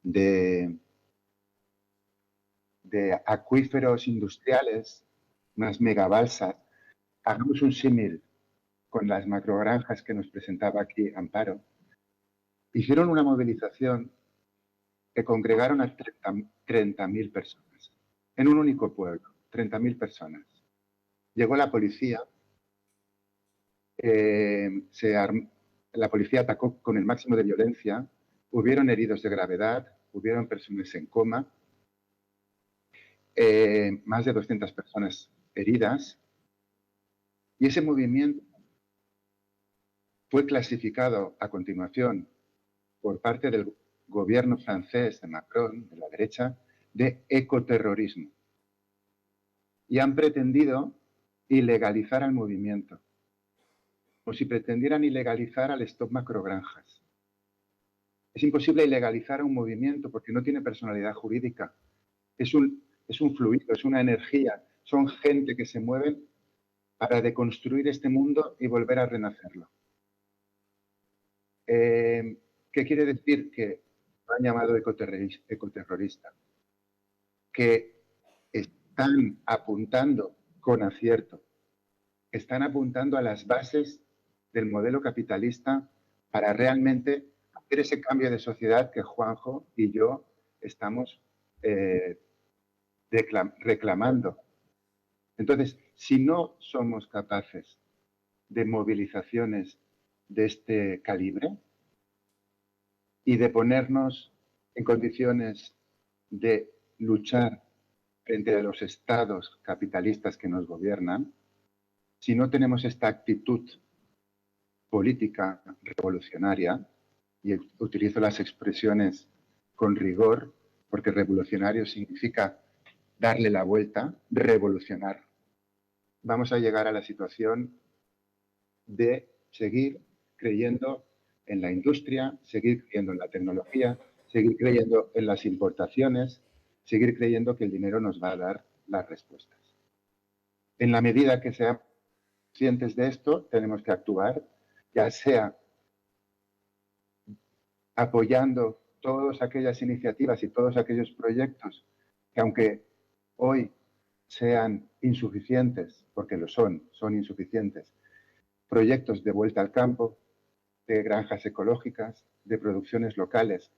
de acuíferos industriales, unas megabalsas. Hagamos un símil con las macrogranjas que nos presentaba aquí Amparo. Hicieron una movilización que congregaron a 30.000 personas en un único pueblo, 30.000 personas. Llegó la policía, la policía atacó con el máximo de violencia, hubieron heridos de gravedad, hubieron personas en coma, más de 200 personas heridas, y ese movimiento fue clasificado a continuación por parte del gobierno francés de Macron, de la derecha, de ecoterrorismo. Y han pretendido ilegalizar al movimiento, como si pretendieran ilegalizar al Stop Macrogranjas. Es imposible ilegalizar a un movimiento porque no tiene personalidad jurídica. Es un fluido, es una energía, son gente que se mueven para deconstruir este mundo y volver a renacerlo. ¿Qué quiere decir que lo han llamado ecoterrorista? Que están apuntando con acierto, están apuntando a las bases del modelo capitalista para realmente hacer ese cambio de sociedad que Juanjo y yo estamos reclamando. Entonces, si no somos capaces de movilizaciones de este calibre y de ponernos en condiciones de luchar frente a los estados capitalistas que nos gobiernan, si no tenemos esta actitud política revolucionaria, y utilizo las expresiones con rigor, porque revolucionario significa darle la vuelta, revolucionar, vamos a llegar a la situación de seguir creyendo en la industria, seguir creyendo en la tecnología, seguir creyendo en las importaciones, seguir creyendo que el dinero nos va a dar las respuestas. En la medida que seamos conscientes de esto, tenemos que actuar, ya sea apoyando todas aquellas iniciativas y todos aquellos proyectos que, aunque hoy sean insuficientes, porque lo son insuficientes, proyectos de vuelta al campo, de granjas ecológicas, de producciones locales,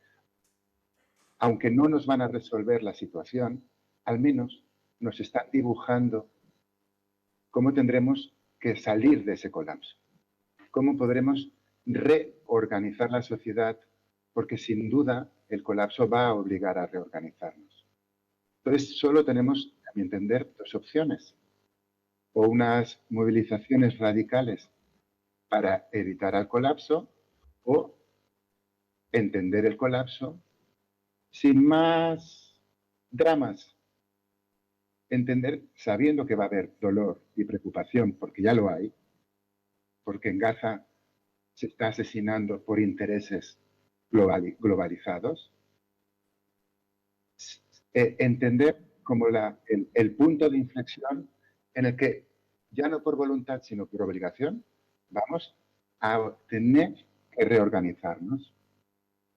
aunque no nos van a resolver la situación, al menos nos están dibujando cómo tendremos que salir de ese colapso, cómo podremos reorganizar la sociedad, porque sin duda el colapso va a obligar a reorganizarnos. Entonces, solo tenemos, a mi entender, dos opciones: o unas movilizaciones radicales para evitar el colapso, o entender el colapso sin más dramas. Entender sabiendo que va a haber dolor y preocupación, porque ya lo hay, porque en Gaza se está asesinando por intereses globalizados, entender como el punto de inflexión en el que, ya no por voluntad, sino por obligación, vamos a tener que reorganizarnos.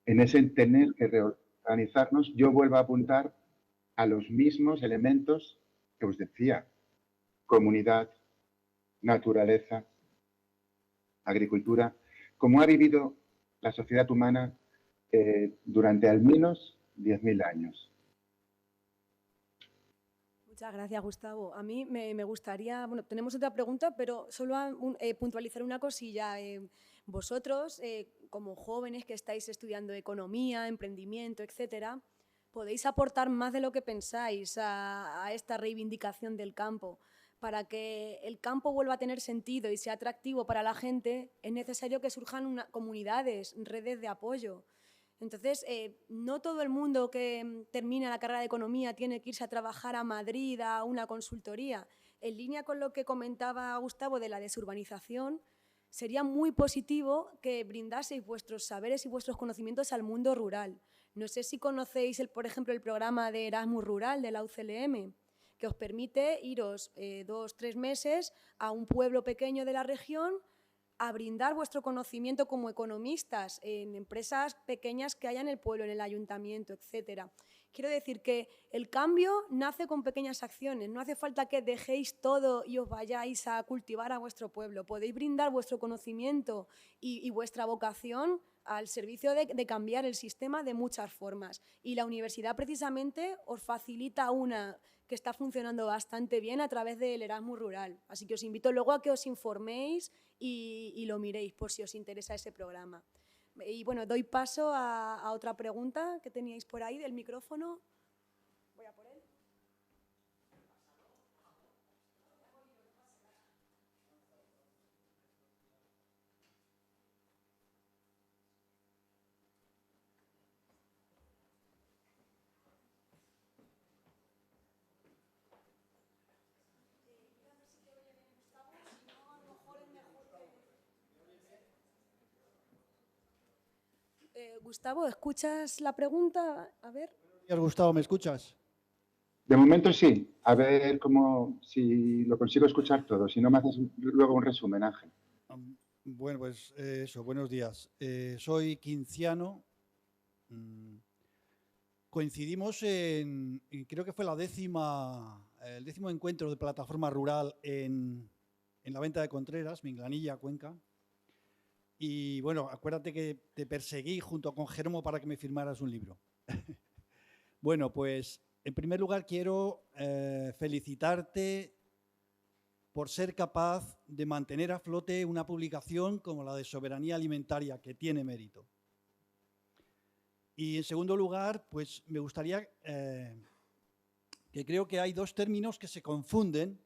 En ese tener que reorganizarnos, yo vuelvo a apuntar a los mismos elementos que os decía: comunidad, naturaleza, agricultura, como ha vivido la sociedad humana durante al menos 10.000 años. Muchas gracias, Gustavo. A mí me gustaría, bueno, tenemos otra pregunta, pero solo puntualizar una cosilla. Vosotros, como jóvenes que estáis estudiando economía, emprendimiento, etcétera, podéis aportar más de lo que pensáis a esta reivindicación del campo. Para que el campo vuelva a tener sentido y sea atractivo para la gente, es necesario que surjan comunidades, redes de apoyo. Entonces, no todo el mundo que termina la carrera de economía tiene que irse a trabajar a Madrid, a una consultoría. En línea con lo que comentaba Gustavo de la desurbanización, sería muy positivo que brindaseis vuestros saberes y vuestros conocimientos al mundo rural. No sé si conocéis, por ejemplo, el programa de Erasmus Rural de la UCLM, que os permite iros 2 o 3 meses a un pueblo pequeño de la región a brindar vuestro conocimiento como economistas en empresas pequeñas que haya en el pueblo, en el ayuntamiento, etcétera. Quiero decir que el cambio nace con pequeñas acciones. No hace falta que dejéis todo y os vayáis a cultivar a vuestro pueblo. Podéis brindar vuestro conocimiento y vuestra vocación al servicio de cambiar el sistema de muchas formas. Y la universidad precisamente os facilita una que está funcionando bastante bien a través del Erasmus Rural. Así que os invito luego a que os informéis y lo miréis por si os interesa ese programa. Y bueno, doy paso a otra pregunta que teníais por ahí del micrófono. Voy a por él. Gustavo, ¿escuchas la pregunta? A ver. Gustavo, ¿me escuchas? De momento sí. A ver si lo consigo escuchar todo. Si no, me haces luego un resumen, Ángel. Bueno, pues eso, buenos días. Soy quinciano. Coincidimos creo que fue el 10º encuentro de plataforma rural en la Venta de Contreras, Minglanilla, Cuenca. Y bueno, acuérdate que te perseguí junto con Jeromo para que me firmaras un libro. Bueno, pues en primer lugar quiero felicitarte por ser capaz de mantener a flote una publicación como la de Soberanía Alimentaria, que tiene mérito. Y en segundo lugar, pues me gustaría que creo que hay 2 términos que se confunden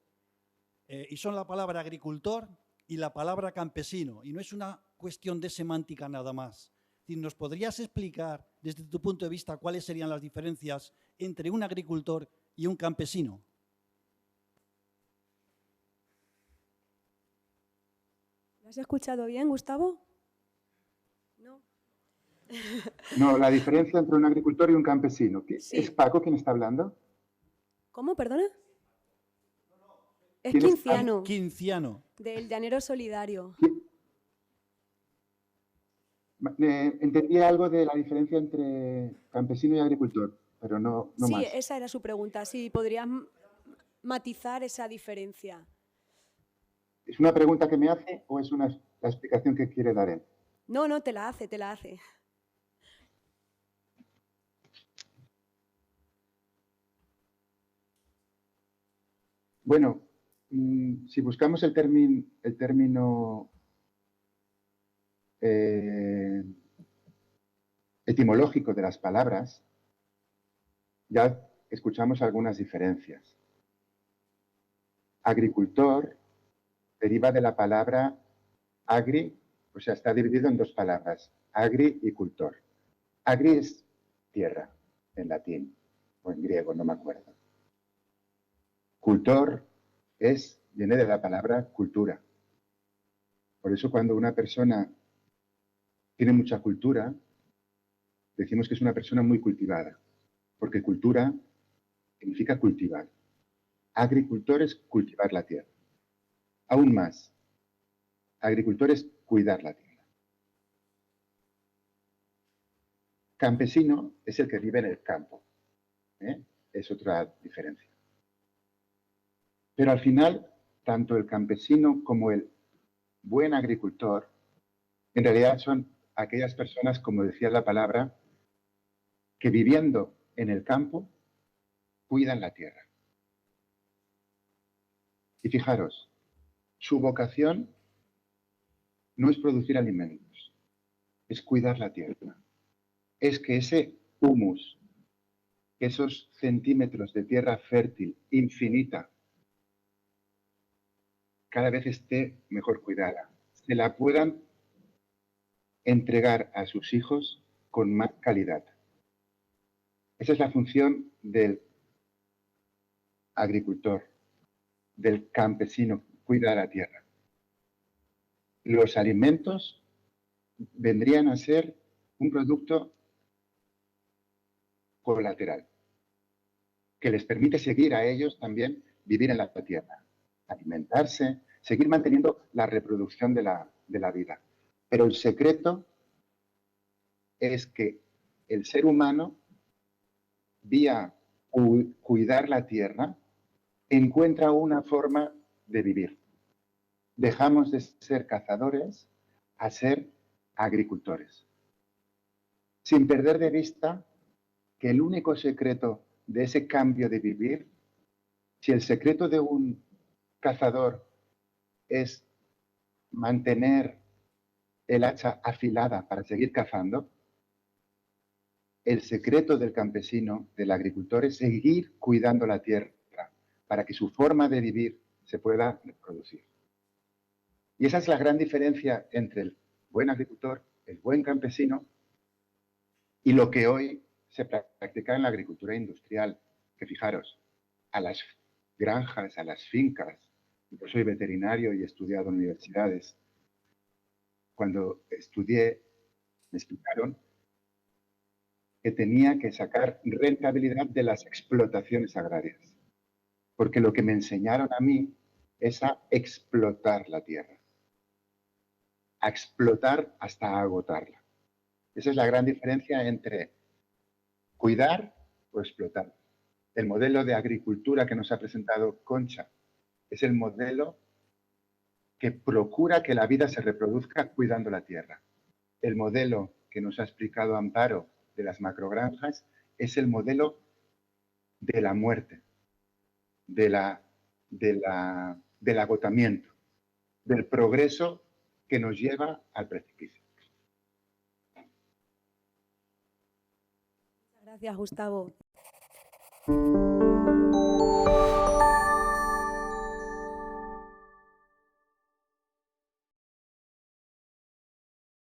y son la palabra agricultor y la palabra campesino. Y no es una cuestión de semántica nada más. Es decir, ¿nos podrías explicar desde tu punto de vista cuáles serían las diferencias entre un agricultor y un campesino? ¿Lo has escuchado bien, Gustavo? No. No, la diferencia entre un agricultor y un campesino. Sí. ¿Es Paco quien está hablando? ¿Cómo? ¿Perdona? Es ¿Quién es? quinciano, Quinciano. del Llanero Solidario. Entendí algo de la diferencia entre campesino y agricultor, pero no Sí, más. esa era su pregunta. Sí, podrías matizar esa diferencia. ¿Es una pregunta que me hace o es la explicación que quiere dar él? No, te la hace, te la hace. Bueno, si buscamos el término etimológico de las palabras, ya escuchamos algunas diferencias. Agricultor deriva de la palabra agri, o sea, está dividido en 2 palabras, agri y cultor. Agri es tierra, en latín, o en griego, no me acuerdo. Cultor viene de la palabra cultura. Por eso cuando una persona tiene mucha cultura, decimos que es una persona muy cultivada, porque cultura significa cultivar. Agricultor es cultivar la tierra. Aún más, agricultor es cuidar la tierra. Campesino es el que vive en el campo. Es otra diferencia. Pero al final, tanto el campesino como el buen agricultor, en realidad son aquellas personas, como decía la palabra, que viviendo en el campo, cuidan la tierra. Y fijaros, su vocación no es producir alimentos, es cuidar la tierra. Es que ese humus, esos centímetros de tierra fértil, infinita, cada vez esté mejor cuidada. Se la puedan entregar a sus hijos con más calidad. Esa es la función del agricultor, del campesino, cuidar la tierra. Los alimentos vendrían a ser un producto colateral, que les permite seguir a ellos también vivir en la tierra, alimentarse, seguir manteniendo la reproducción de la vida. Pero el secreto es que el ser humano, vía cuidar la tierra, encuentra una forma de vivir. Dejamos de ser cazadores a ser agricultores, sin perder de vista que el único secreto de ese cambio de vivir, si el secreto de un cazador es mantener el hacha afilada para seguir cazando, el secreto del campesino, del agricultor, es seguir cuidando la tierra para que su forma de vivir se pueda reproducir. Y esa es la gran diferencia entre el buen agricultor, el buen campesino y lo que hoy se practica en la agricultura industrial. Que fijaros, a las granjas, a las fincas, yo soy veterinario y he estudiado en universidades. Cuando estudié, me explicaron que tenía que sacar rentabilidad de las explotaciones agrarias. Porque lo que me enseñaron a mí es a explotar la tierra. A explotar hasta agotarla. Esa es la gran diferencia entre cuidar o explotar. El modelo de agricultura que nos ha presentado Concha es el modelo que procura que la vida se reproduzca cuidando la tierra. El modelo que nos ha explicado Amparo de las macrogranjas es el modelo de la muerte, del agotamiento, del progreso que nos lleva al precipicio. Gracias, Gustavo.